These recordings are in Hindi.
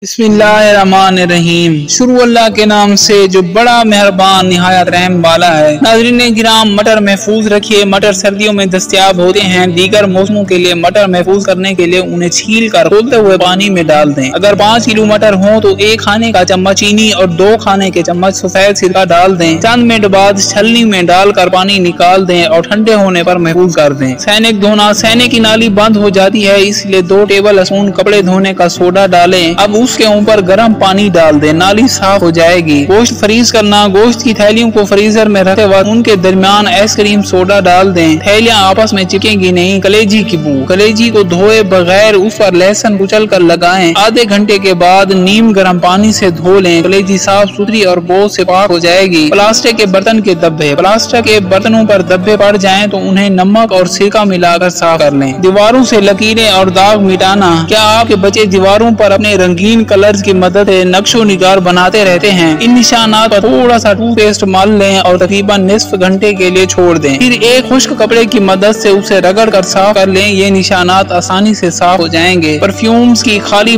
बिस्मिल्लाहिर्रहमानिर्रहीम। शुरू अल्लाह के नाम से जो बड़ा मेहरबान निहायत रहम वाला है। नाज़रीन गिराम, मटर महफूज रखिए। मटर सर्दियों में दस्तयाब होते हैं। दीगर मौसमों के लिए मटर महफूज करने के लिए उन्हें छील कर खौलते हुए पानी में डाल दें। अगर 5 किलो मटर हो तो 1 खाने का चम्मच चीनी और 2 खाने के चम्मच सफेद सिरका डाल दें। चंद मिनट बाद छलनी में डालकर पानी निकाल दें और ठंडे होने पर महफूज कर दें। सैनिक धोना, सैनिक की नाली बंद हो जाती है, इसलिए 2 टेबल स्पून कपड़े धोने का सोडा डालें। अब उसके ऊपर गर्म पानी डाल दें, नाली साफ हो जाएगी। गोश्त फ्रीज करना, गोश्त की थैलियों को फ्रीजर में रखते वक्त उनके दरमियान आइसक्रीम सोडा डाल दें। थैलियां आपस में चिपकेंगी नहीं। कलेजी की बू, कलेजी को धोए बगैर उस पर लहसुन कुचल कर लगाएं। आधे घंटे के बाद नीम गर्म पानी से धो लें। कलेजी साफ सुथरी और बोझ से पाक हो जाएगी। प्लास्टिक के बर्तन के धब्बे, प्लास्टिक के बर्तनों पर धब्बे पड़ जाएं तो उन्हें नमक और सिरका मिलाकर साफ कर लें। दीवारों से लकीरें और दाग मिटाना, क्या आपके बच्चे दीवारों पर अपने रंगीन कलर की मदद से नक्शो निगार बनाते रहते हैं? इन निशानात पर थोड़ा सा टूथपेस्ट मल लें और तकरीबन निस्फ घंटे के लिए छोड़ दें। फिर एक खुश्क कपड़े की मदद से उसे रगड़ कर साफ कर लें। ये निशानात आसानी से साफ हो जाएंगे। परफ्यूम की खाली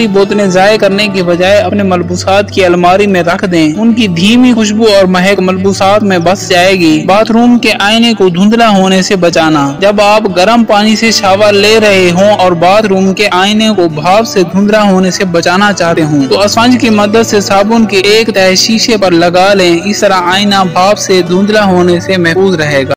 बोतलें जाया करने के बजाय अपने मलबूसात की अलमारी में रख दें। उनकी धीमी खुशबू और महक मलबूसात में बस जाएगी। बाथरूम के आईने को धुंधला होने से बचाना, जब आप गर्म पानी से शावर ले रहे हों और बाथरूम के आईने को भाप से धुंधला होने से बचाना चाहते हूँ तो स्पंज की मदद से साबुन के एक तह शीशे पर लगा लें। इस तरह आईना भाप से धुंधला होने से महफूज रहेगा।